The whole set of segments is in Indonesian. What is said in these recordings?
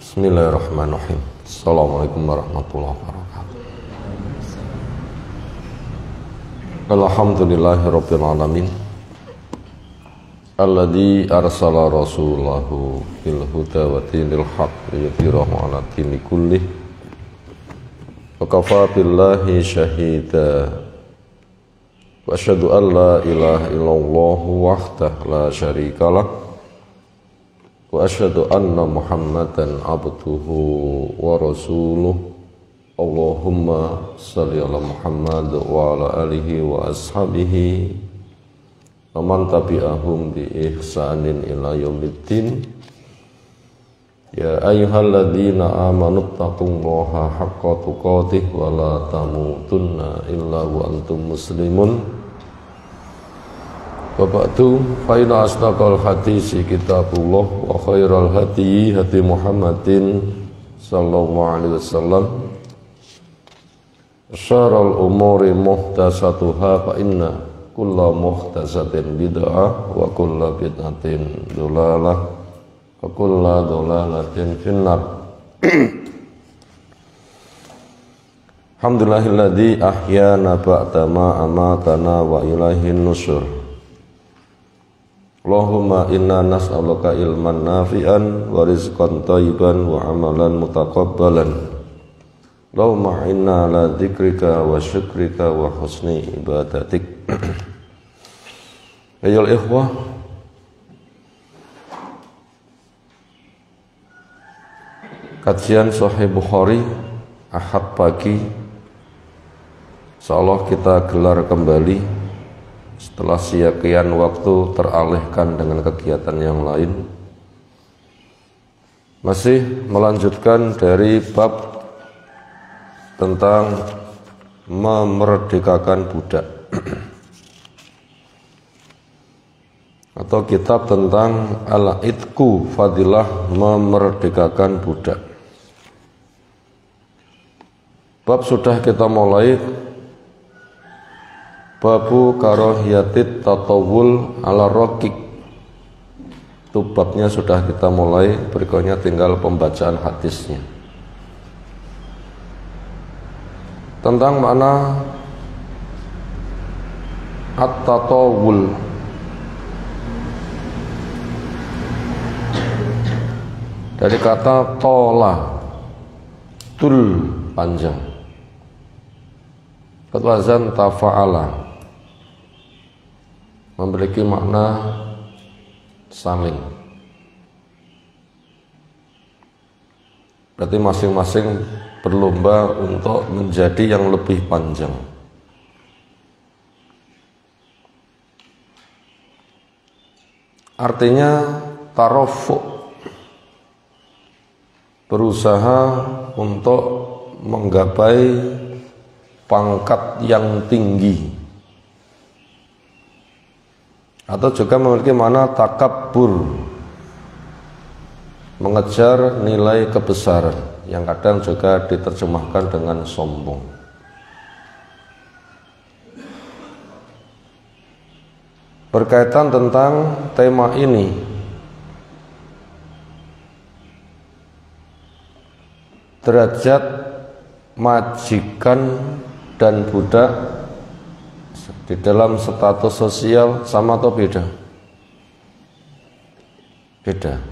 Bismillahirrahmanirrahim. Assalamualaikum warahmatullahi wabarakatuh. Alhamdulillahirabbil alamin. Alladzi arsala rasulahu bil huda wa dinil haqq liyudhhirahu 'ala dini kullih. Wa kafa billahi syahida. Wa asyhadu an la ilaha illallah wahdahu la syarikalah. Wa asyhadu anna Muhammadan abduhu wa rasuluh. Allahumma shalli ala Muhammad wa ala alihi wa ashabihi wa man tabi'ahum bi ihsanin ila yaumiddin. Ya ayyuhalladzina amanu taqullaha haqqa tuqatih wa la tamutunna illa wa antum muslimun. Wa ba'du fa inna asdaqal hadisi kitabullah wa khairal hadi hadi Muhammadin sallallahu alaihi wasallam. Syarrul umuri muhdatsatuha fa inna kulla muhdatsatin bid'ah wa kulla bid'atin dhalalah wa kulla dhalalatin finnar. Alhamdulillahilladzi ahyana ba'da ma amatana wa ilaihin nusyur. Allahumma inna nas'aluka ilman nafi'an wa rizqan thayyiban wa amalan mutaqabbalan. Allahumma inna ala dzikrika wa syukrika wa husni ibadatik. Ayyuhal ikhwah, kajian Sahih Bukhari Ahad pagi insyaallah kita gelar kembali setelah sekian waktu teralihkan dengan kegiatan yang lain. Masih melanjutkan dari bab tentang memerdekakan budak atau kitab tentang al-itqu, fadilah memerdekakan budak. Bab sudah kita mulai, babu karahiyatit tatawul ala rokik. Itu babnya sudah kita mulai, berikutnya tinggal pembacaan hadisnya. Tentang makna at-tatawul. Dari kata tola, tul, panjang. Wazan tafa'ala, memiliki makna saling. Berarti masing-masing berlomba untuk menjadi yang lebih panjang. Artinya tarofu, berusaha untuk menggapai pangkat yang tinggi. Atau juga memiliki makna takabbur, mengejar nilai kebesaran, yang kadang juga diterjemahkan dengan sombong. Berkaitan tentang tema ini, derajat majikan dan budak di dalam status sosial sama atau beda? Beda.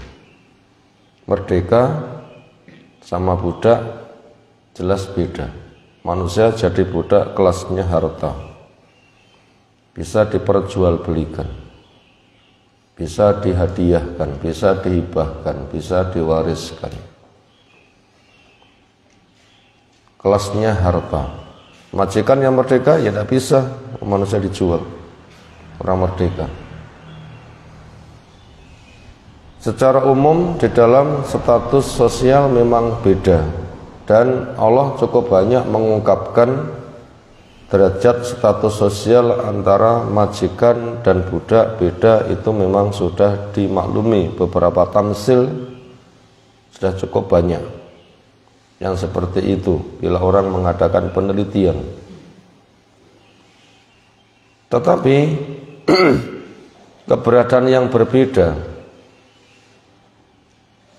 Merdeka sama budak jelas beda. Manusia jadi budak kelasnya harta, bisa diperjualbelikan, bisa dihadiahkan, bisa dihibahkan, bisa diwariskan. Kelasnya harta. Majikan yang merdeka ya tidak bisa manusia dijual, orang merdeka. Secara umum di dalam status sosial memang beda, dan Allah cukup banyak mengungkapkan derajat status sosial antara majikan dan budak beda. Itu memang sudah dimaklumi, beberapa tamsil sudah cukup banyak yang seperti itu bila orang mengadakan penelitian. Tetapi keberadaan yang berbeda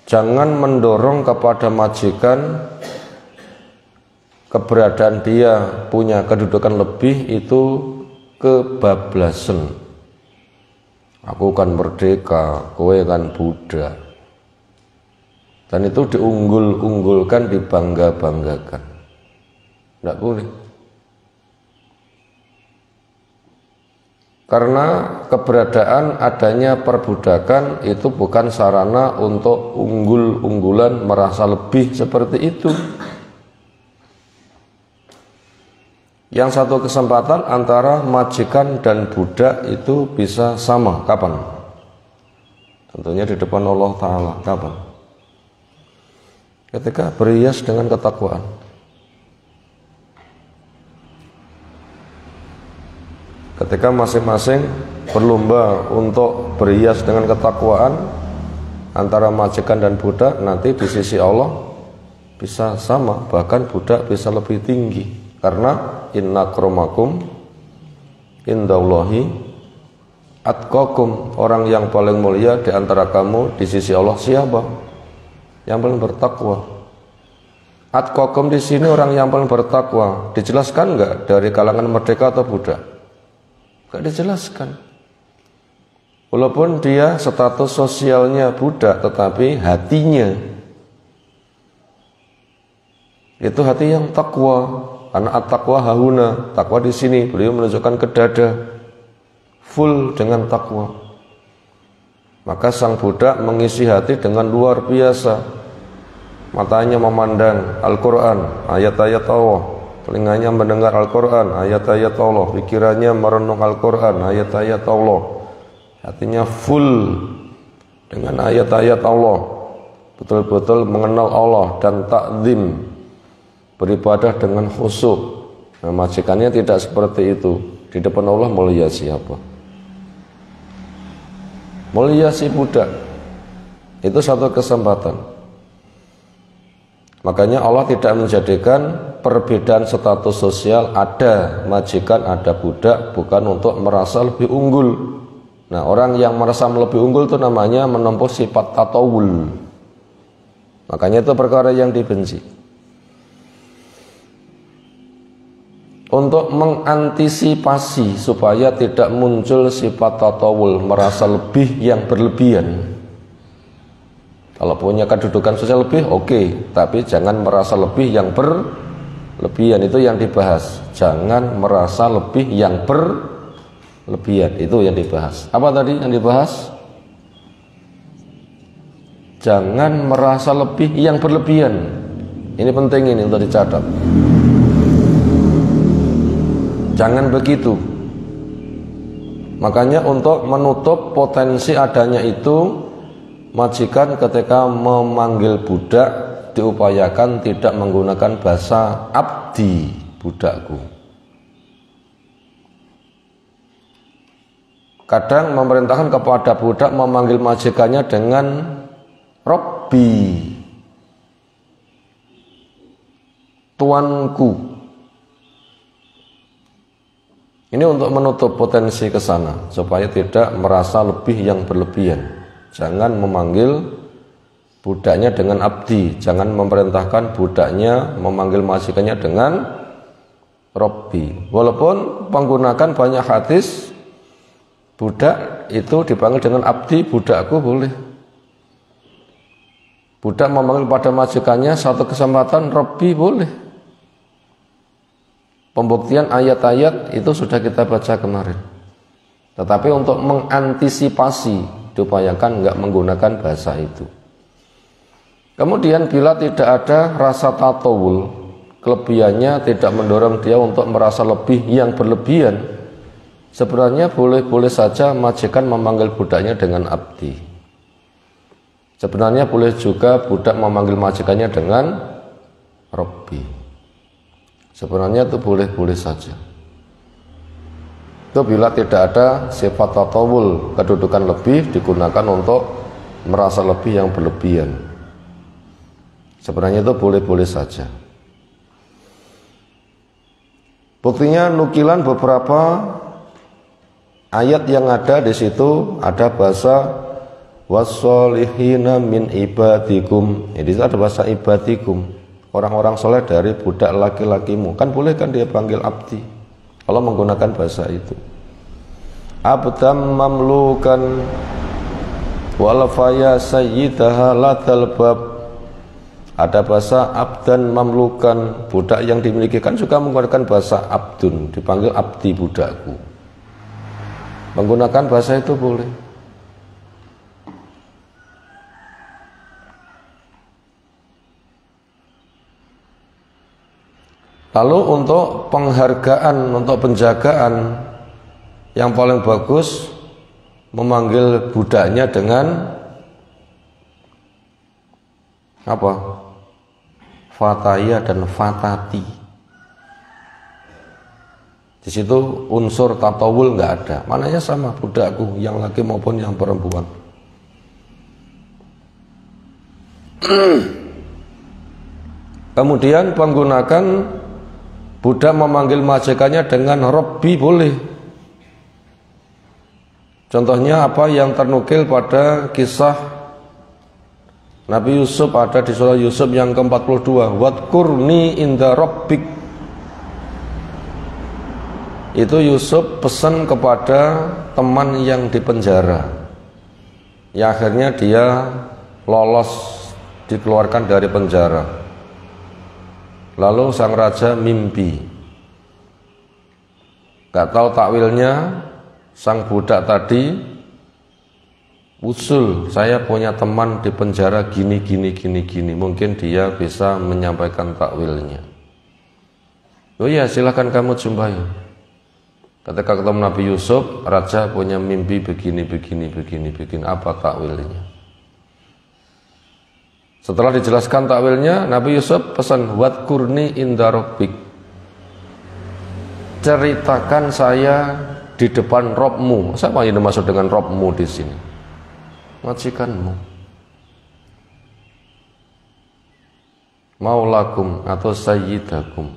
Jangan mendorong kepada majikan keberadaan dia punya kedudukan lebih itu kebablasan. Aku kan merdeka, kowe kan budak. Dan itu diunggul-unggulkan, dibangga-banggakan. Tidak boleh. Karena keberadaan adanya perbudakan itu bukan sarana untuk unggul-unggulan merasa lebih seperti itu. Yang satu kesempatan antara majikan dan budak itu bisa sama. Kapan? Tentunya di depan Allah Ta'ala. Kapan? Ketika berhias dengan ketakwaan. Ketika masing-masing berlomba untuk berhias dengan ketakwaan antara majikan dan budak, nanti di sisi Allah bisa sama, bahkan budak bisa lebih tinggi. Karena inna akramakum indallahi atqakum, orang yang paling mulia di antara kamu di sisi Allah siapa? Yang paling bertakwa. Atqakum di sini orang yang paling bertakwa. Dijelaskan enggak dari kalangan merdeka atau budak? Enggak dijelaskan. Walaupun dia status sosialnya budak, tetapi hatinya itu hati yang takwa. Karena at-taqwa hahuna, takwa di sini beliau menunjukkan ke dada, full dengan takwa. Maka sang budak mengisi hati dengan luar biasa. Matanya memandang Al-Quran, ayat-ayat Allah. Telinganya mendengar Al-Quran, ayat-ayat Allah. Pikirannya merenung Al-Quran, ayat-ayat Allah. Hatinya full dengan ayat-ayat Allah. Betul-betul mengenal Allah dan takzim, beribadah dengan khusyuk. Nah, majikannya tidak seperti itu. Di depan Allah mulia siapa? Mulia si budak. Itu satu kesempatan. Makanya Allah tidak menjadikan perbedaan status sosial, ada majikan, ada budak, bukan untuk merasa lebih unggul. Nah, orang yang merasa lebih unggul itu namanya menempuh sifat tatawul. Makanya itu perkara yang dibenci. Untuk mengantisipasi supaya tidak muncul sifat tatawul, merasa lebih yang berlebihan. Kalau punya kedudukan sosial lebih, oke, tapi jangan merasa lebih yang berlebihan. Itu yang dibahas. Jangan merasa lebih yang berlebihan. Itu yang dibahas. Apa tadi yang dibahas? Jangan merasa lebih yang berlebihan. Ini penting, ini untuk dicatat. Jangan begitu. Makanya untuk menutup potensi adanya itu, majikan ketika memanggil budak diupayakan tidak menggunakan bahasa abdi, budakku. Kadang memerintahkan kepada budak memanggil majikannya dengan Robbi, tuanku. Ini untuk menutup potensi ke sana supaya tidak merasa lebih yang berlebihan. Jangan memanggil budaknya dengan abdi, jangan memerintahkan budaknya memanggil majikannya dengan Robbi. Walaupun menggunakan banyak hadis, budak itu dipanggil dengan abdi, budakku boleh. Budak memanggil pada majikannya satu kesempatan Robbi boleh. Pembuktian ayat-ayat itu sudah kita baca kemarin. Tetapi untuk mengantisipasi diupayakan enggak menggunakan bahasa itu. Kemudian bila tidak ada rasa tatawul, kelebihannya tidak mendorong dia untuk merasa lebih yang berlebihan, sebenarnya boleh-boleh saja majikan memanggil budaknya dengan abdi. Sebenarnya boleh juga budak memanggil majikannya dengan Robbi. Sebenarnya itu boleh-boleh saja. Itu bila tidak ada sifat tatawul, kedudukan lebih digunakan untuk merasa lebih yang berlebihan. Sebenarnya itu boleh-boleh saja. Buktinya nukilan beberapa ayat yang ada di situ, ada bahasa wassolihina min ibadikum. Jadi ada bahasa ibadikum, orang-orang soleh dari budak laki-lakimu. Kan boleh kan dia panggil abdi, Allah menggunakan bahasa itu. Abdam mamlukan walafaya sayyidaha ladal bab. Ada bahasa abdan mamlukan, budak yang dimiliki, kan juga menggunakan bahasa abdun, dipanggil abdi budakku. Menggunakan bahasa itu boleh. Lalu untuk penghargaan, untuk penjagaan, yang paling bagus memanggil budaknya dengan apa? Fataya dan fatati. Di situ unsur tatawul nggak ada, maknanya sama, budakku yang laki maupun yang perempuan. Kemudian menggunakan budak memanggil majikannya dengan Rabbi boleh. Contohnya apa yang ternukil pada kisah Nabi Yusuf, ada di surah Yusuf yang ke-42, wadkurni inda rabbik. Itu Yusuf pesan kepada teman yang di penjara, ya akhirnya dia lolos, dikeluarkan dari penjara. Lalu sang raja mimpi, gak tahu takwilnya. Sang budak tadi usul, saya punya teman di penjara gini, mungkin dia bisa menyampaikan takwilnya. Oh iya, silahkan kamu jumpai. Ketika ketemu Nabi Yusuf, raja punya mimpi begini, apa takwilnya? Setelah dijelaskan takwilnya, Nabi Yusuf pesan, wadkurni inda rabbik. Ceritakan saya di depan Robmu. Siapa yang dimaksud dengan Robmu di sini? Majikanmu, maulakum atau sayyidakum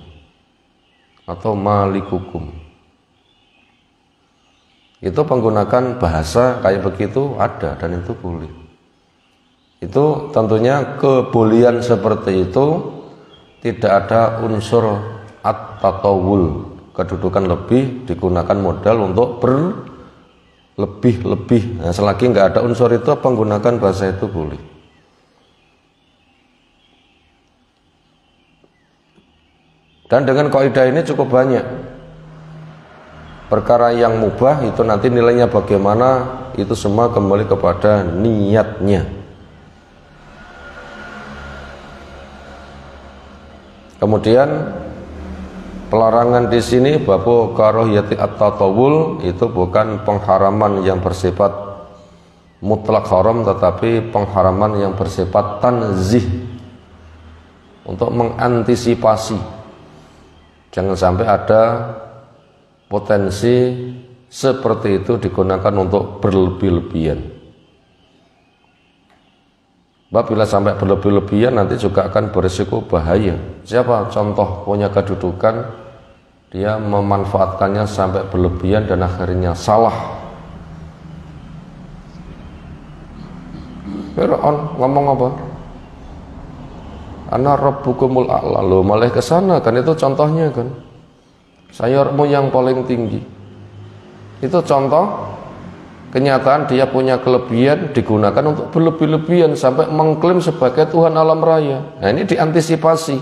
atau malikukum. Itu menggunakan bahasa kayak begitu ada, dan itu boleh. Itu tentunya kebolehan seperti itu tidak ada unsur at-tatawul, kedudukan lebih, digunakan modal untuk berlebih-lebih. Nah, selagi nggak ada unsur itu, menggunakan bahasa itu boleh. Dan dengan kaidah ini cukup banyak perkara yang mubah itu, nanti nilainya bagaimana, itu semua kembali kepada niatnya. Kemudian pelarangan di sini babu karohiyati at-tatawul, itu bukan pengharaman yang bersifat mutlak haram, tetapi pengharaman yang bersifat tanzih, untuk mengantisipasi jangan sampai ada potensi seperti itu digunakan untuk berlebih-lebihan. Bila sampai berlebih-lebihan nanti juga akan berisiko bahaya. Siapa contoh punya kedudukan, dia memanfaatkannya sampai berlebihan dan akhirnya salah. Fir'aun ngomong apa? Ana rabbukumul a'la, lo malah ke sana kan, itu contohnya kan. Sayurmu yang paling tinggi. Itu contoh kenyataan dia punya kelebihan digunakan untuk berlebih-lebihan sampai mengklaim sebagai Tuhan alam raya. Nah, ini diantisipasi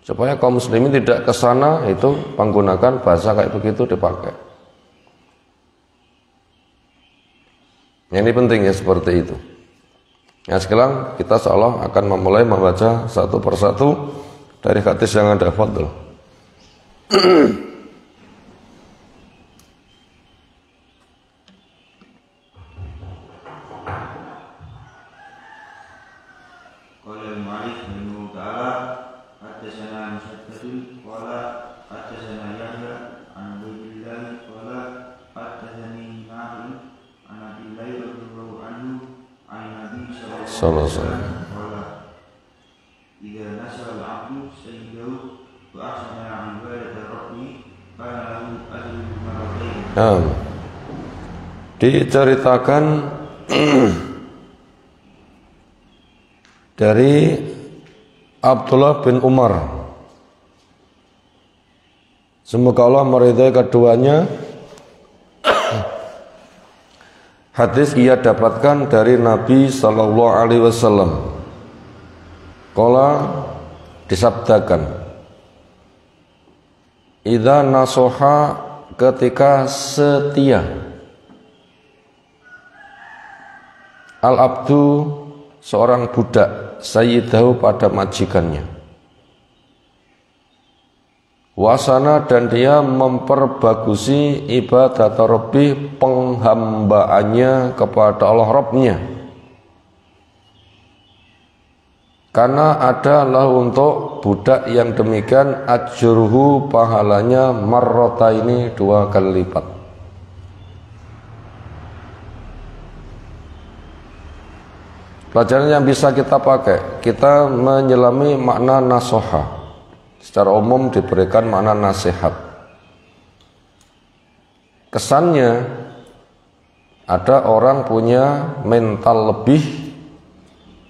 supaya kaum muslimin tidak ke sana, itu menggunakan bahasa kayak begitu dipakai. Nah, ini penting ya seperti itu. Nah, sekarang kita seolah akan memulai membaca satu persatu dari hadis yang ada. Fadl. Diceritakan dari Abdullah bin Umar, semoga Allah meridai keduanya. Hadis ia dapatkan dari Nabi sallallahu alaihi wasallam. Qala, disabdakan, idza nasoha, ketika setia, al abdu, seorang budak, sayyidahu, pada majikannya, wasana, dan dia memperbagusi ibadat Rabbi, penghambaannya kepada Allah Rabbnya, karena adalah untuk budak yang demikian ajruhu, pahalanya, marrota, ini 2 kali lipat. Pelajaran yang bisa kita pakai, kita menyelami makna nasoha. Secara umum diberikan makna nasihat. Kesannya ada orang punya mental lebih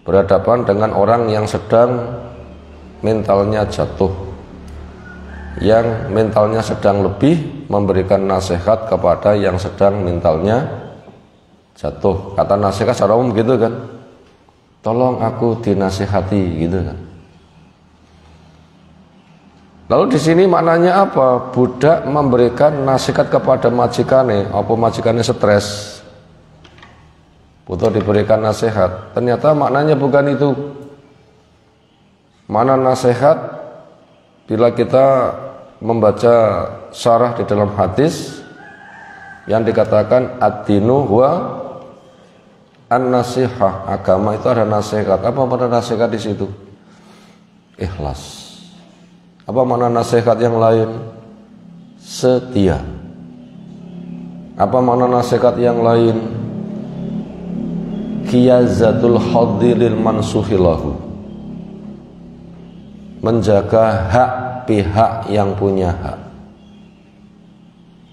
berhadapan dengan orang yang sedang mentalnya jatuh, yang mentalnya sedang lebih memberikan nasihat kepada yang sedang mentalnya jatuh. Kata nasihat secara umum gitu kan, tolong aku dinasihati, gitu kan. Lalu di sini maknanya apa? Budak memberikan nasihat kepada majikane, apa majikane stres, butuh diberikan nasihat. Ternyata maknanya bukan itu. Makna nasihat, bila kita membaca syarah di dalam hadis yang dikatakan ad-dinu huwa an-nasihah, agama itu ada nasihat. Apa makna nasihat di situ? Ikhlas. Apa makna nasihat yang lain? Setia. Apa makna nasihat yang lain? Qiyazatul hadiril mansuhilahu, menjaga hak pihak yang punya hak.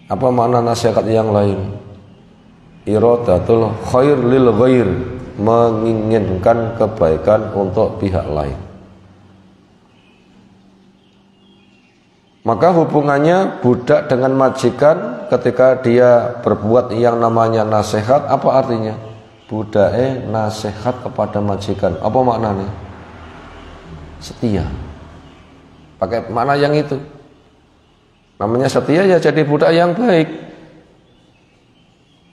Apa makna nasihat yang lain? Iradatul khair lil ghair, menginginkan kebaikan untuk pihak lain. Maka hubungannya budak dengan majikan ketika dia berbuat yang namanya nasihat, apa artinya? Budake nasihat kepada majikan, apa maknanya? Setia. Pakai makna yang itu. Namanya setia ya jadi budak yang baik.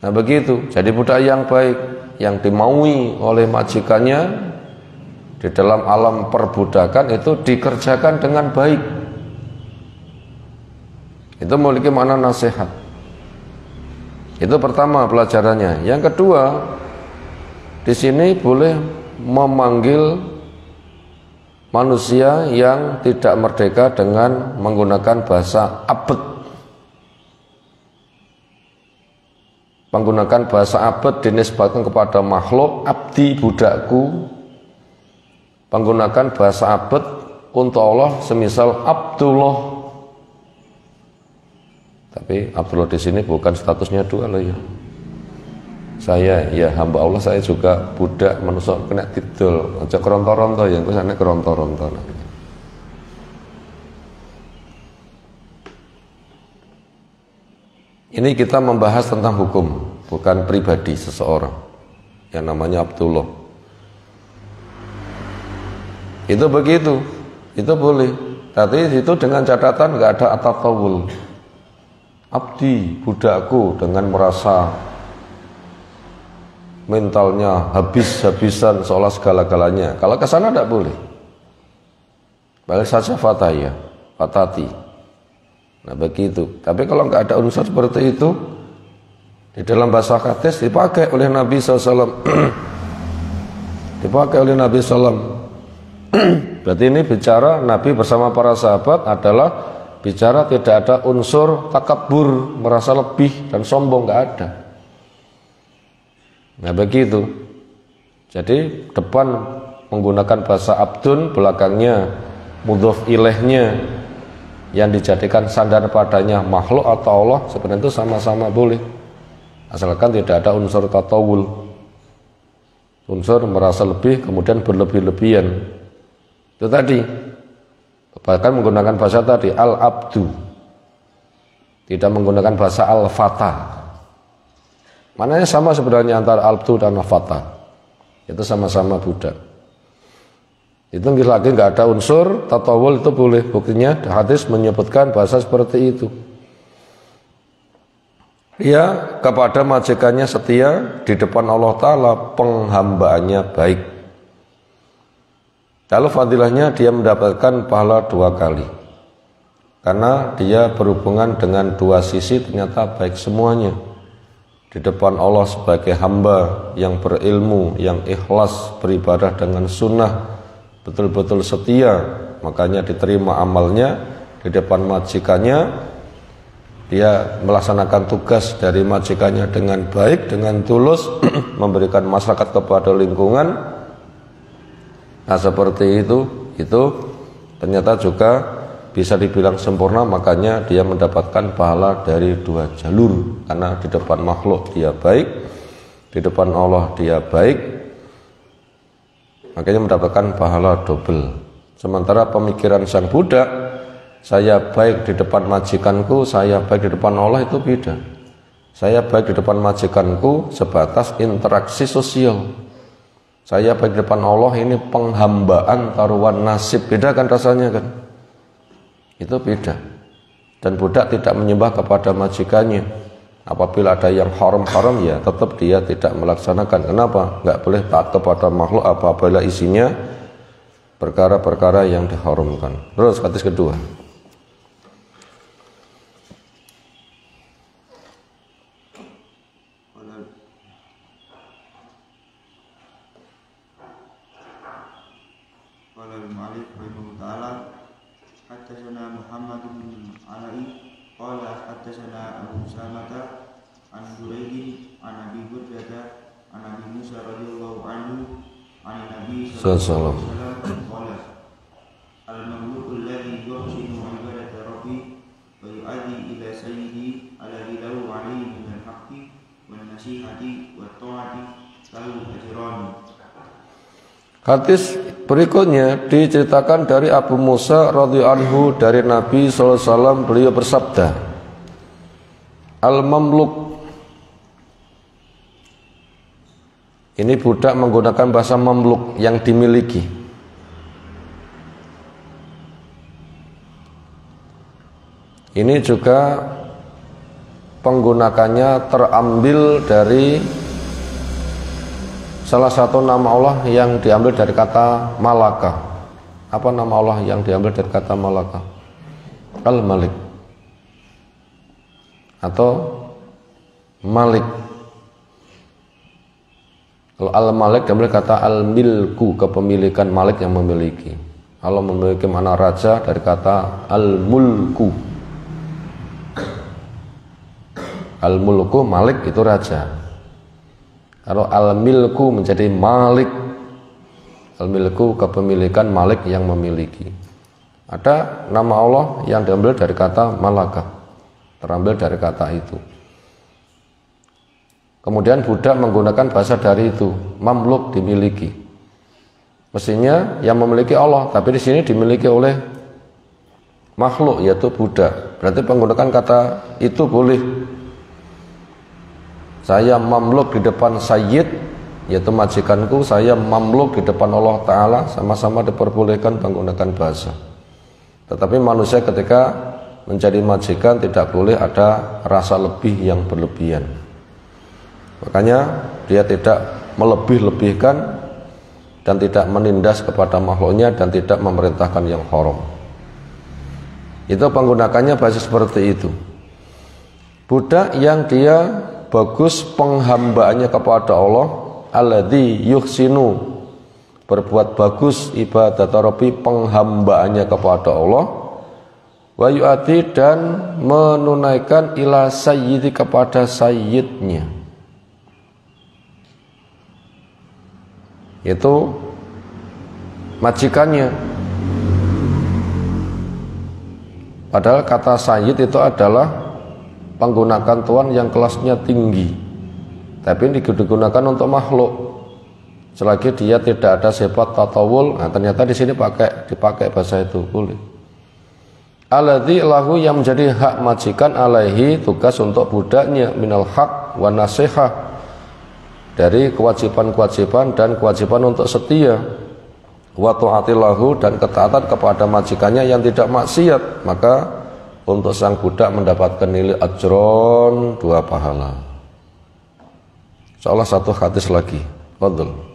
Nah begitu, jadi budak yang baik, yang dimaui oleh majikannya di dalam alam perbudakan itu dikerjakan dengan baik. Itu memiliki makna nasihat. Itu pertama pelajarannya. Yang kedua, di sini boleh memanggil manusia yang tidak merdeka dengan menggunakan bahasa abd. Menggunakan bahasa abd dinisbatkan kepada makhluk, abdi, budakku. Menggunakan bahasa abd untuk Allah, semisal Abdullah. Tapi Abdullah di sini bukan statusnya dua loh ya. Saya ya hamba Allah, saya juga budak manusia kena tidul. Aja keronto-ronto ya, aku sana keronto-ronto. Ini kita membahas tentang hukum, bukan pribadi seseorang yang namanya Abdullah. Itu begitu, itu boleh. Tapi itu dengan catatan nggak ada atatawul. Abdi, budakku, dengan merasa mentalnya habis-habisan seolah segala-galanya. Kalau ke sana tidak boleh. Balik saja fataya, fatati. Nah begitu. Tapi kalau nggak ada unsur seperti itu, di dalam bahasa hadis dipakai oleh Nabi SAW. Dipakai oleh Nabi SAW. Berarti ini bicara Nabi bersama para sahabat adalah bicara tidak ada unsur takabur, merasa lebih dan sombong, nggak ada. Nah begitu. Jadi depan menggunakan bahasa abdun, belakangnya mudhof ilaihnya yang dijadikan sandar padanya makhluk atau Allah, sebenarnya itu sama-sama boleh, asalkan tidak ada unsur tatawul. unsur merasa lebih kemudian berlebih-lebihan. Itu tadi, bahkan menggunakan bahasa tadi al-abdu, tidak menggunakan bahasa al-fata. Maknanya sama sebenarnya antara al-abdu dan al-fata, itu sama-sama budak. Itu lagi nggak ada unsur tatawul, itu boleh. Buktinya hadis menyebutkan bahasa seperti itu. Dia kepada majikannya setia, di depan Allah Ta'ala penghambaannya baik. Lalu fadilahnya dia mendapatkan pahala 2 kali, karena dia berhubungan dengan 2 sisi, ternyata baik semuanya. Di depan Allah sebagai hamba yang berilmu, yang ikhlas beribadah dengan sunnah, betul-betul setia, makanya diterima amalnya. Di depan majikannya dia melaksanakan tugas dari majikannya dengan baik, dengan tulus, memberikan masyarakat kepada lingkungan. Nah seperti itu ternyata juga bisa dibilang sempurna, makanya dia mendapatkan pahala dari 2 jalur. Karena di depan makhluk dia baik, di depan Allah dia baik, makanya mendapatkan pahala double. Sementara pemikiran sang budak, saya baik di depan majikanku, saya baik di depan Allah, itu beda. Saya baik di depan majikanku sebatas interaksi sosial. Saya baik di depan Allah ini penghambaan, taruhan nasib. Beda kan rasanya kan? Itu beda. Dan budak tidak menyembah kepada majikannya. Apabila ada yang haram-haram, ya tetap dia tidak melaksanakan. Kenapa? Nggak boleh taat kepada makhluk apabila isinya perkara-perkara yang diharamkan. Terus hadis kedua. Sallallahu Hadis berikutnya diceritakan dari Abu Musa radhiyallahu anhu dari Nabi SAW, beliau bersabda, Al-Mamluk, ini budak menggunakan bahasa mamluk, yang dimiliki. Ini juga penggunakannya terambil dari salah satu nama Allah yang diambil dari kata malaka. Apa nama Allah yang diambil dari kata malaka? Al-Malik atau Malik. Kalau Al-Malik diambil kata Al-Milku, kepemilikan, Malik yang memiliki. Allah memiliki makna raja dari kata Al-Mulku. Al-Mulku, Malik itu raja. Kalau Al-Milku menjadi Malik. Al-Milku kepemilikan, Malik yang memiliki. Ada nama Allah yang diambil dari kata Malaka, terambil dari kata itu. Kemudian budak menggunakan bahasa dari itu, mamluk, dimiliki. Mestinya yang memiliki Allah, tapi di sini dimiliki oleh makhluk, yaitu budak. Berarti menggunakan kata itu boleh. Saya mamluk di depan sayyid, yaitu majikanku, saya mamluk di depan Allah Ta'ala, sama-sama diperbolehkan menggunakan bahasa. Tetapi manusia ketika menjadi majikan tidak boleh ada rasa lebih yang berlebihan. Makanya dia tidak melebih-lebihkan dan tidak menindas kepada makhluknya dan tidak memerintahkan yang haram. Itu penggunakannya bahasa seperti itu. Budak yang dia bagus penghambaannya kepada Allah, alladzi yuhsinu, berbuat bagus ibadat Rabbi, penghambaannya kepada Allah, wa yu'ati, dan menunaikan ila sayyidi, kepada sayyidnya, yaitu majikannya. Padahal kata sayyid itu adalah penggunakan tuan yang kelasnya tinggi, tapi ini digunakan untuk makhluk. selagi dia tidak ada sifat tatawul. Nah, ternyata di sini dipakai bahasa itu boleh. Alladzi lahu, yang menjadi hak majikan, alaihi, tugas untuk budaknya, minal haq wa nasihah, dari kewajiban-kewajiban dan kewajiban untuk setia, wa ta'atillahu, dan ketaatan kepada majikannya yang tidak maksiat. Maka untuk sang budak mendapatkan nilai ajron, 2 pahala. Insyaallah satu hadis lagi. Fadhil.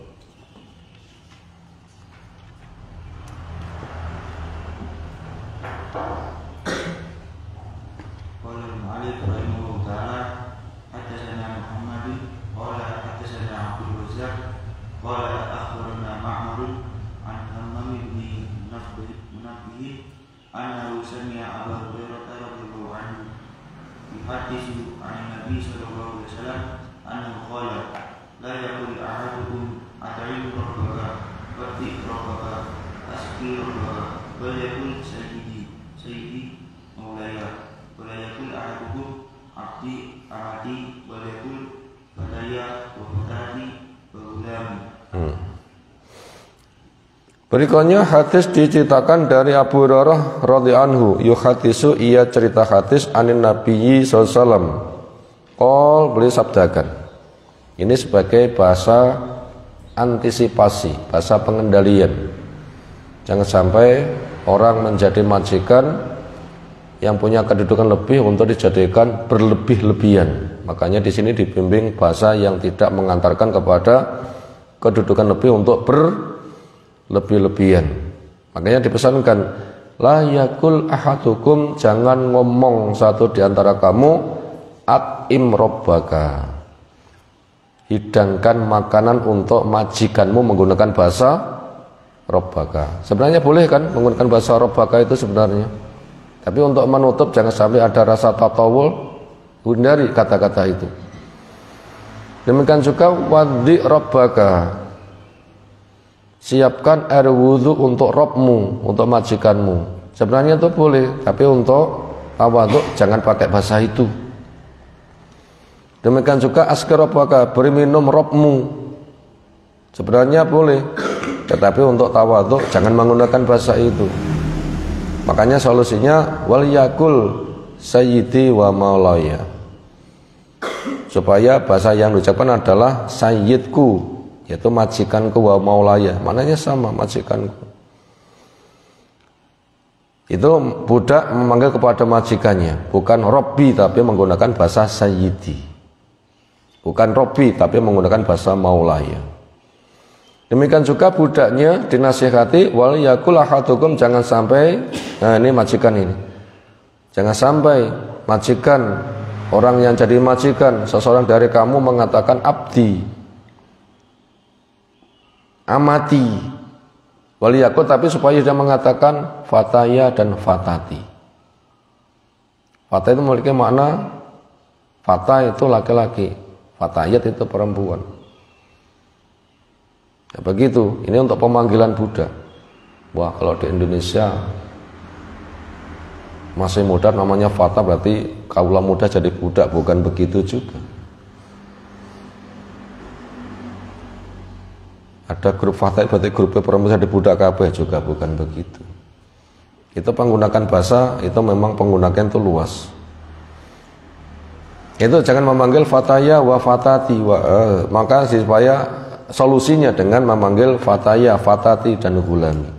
Berikutnya hadis diceritakan dari Abu Hurairah radhiyallahu anhu, yuhadisu, ia cerita hadis anin Nabiyyi sallallahu alaihi wasallam. Qol, beliau sabdakan. Ini sebagai bahasa antisipasi, bahasa pengendalian. Jangan sampai orang menjadi majikan yang punya kedudukan lebih untuk dijadikan berlebih-lebihan. Makanya di sini dibimbing bahasa yang tidak mengantarkan kepada kedudukan lebih untuk berlebih-lebihan. Makanya dipesankan, la yakul ahadukum, jangan ngomong satu di antara kamu, at'im rabbaka, hidangkan makanan untuk majikanmu, menggunakan bahasa rabbaka. Sebenarnya boleh kan menggunakan bahasa rabbaka itu sebenarnya, tapi untuk menutup jangan sampai ada rasa tatawul, hindari kata-kata itu. Demikian juga wadhi rabbaka, siapkan air wudhu untuk robmu, untuk majikanmu. Sebenarnya itu boleh, tapi untuk tawadhu jangan pakai bahasa itu. Demikian juga askar rabbaka, beri minum robmu. Sebenarnya boleh, tetapi untuk tawadhu jangan menggunakan bahasa itu. Makanya solusinya wal yakul sayyidi wa maulaya, supaya bahasa yang diucapkan adalah sayyidku, yaitu majikanku, wa maulaya, maknanya sama, majikanku. Itu budak memanggil kepada majikannya, bukan robbi tapi menggunakan bahasa sayyidi, bukan robbi tapi menggunakan bahasa maulaya. Demikian juga budaknya dinasihati, wal yakul ahadukum, jangan sampai, nah ini majikan ini, jangan sampai majikan, orang yang jadi majikan, seseorang dari kamu mengatakan abdi, amati, waliyakut, tapi supaya dia mengatakan fataya dan fatati. Fata itu memiliki makna, fata itu laki-laki, fatayat itu perempuan. Ya, begitu. Ini untuk pemanggilan budak. Wah, kalau di Indonesia masih muda namanya fata, berarti kaula muda jadi budak, bukan begitu juga. Ada grup fata berarti grupnya perempuan jadi budak kabeh, juga bukan begitu. Itu penggunaan bahasa itu memang penggunaan itu luas. Itu jangan memanggil fataya wa fatati maka supaya solusinya dengan memanggil fataya, fatati dan gulami.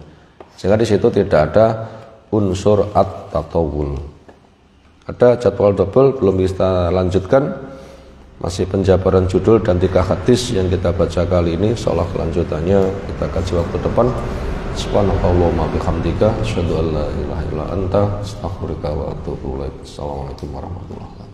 Sehingga di situ tidak ada unsur at-tatawul. Ada jadwal double belum kita lanjutkan. Masih penjabaran judul dan 3 hadis yang kita baca kali ini. Insyaallah kelanjutannya kita kaji waktu depan. Subhanallahumma bihamdika asyhadu an la ilaha illa anta astaghfiruka wa atubu ilaik. Assalamualaikum warahmatullahi wabarakatuh.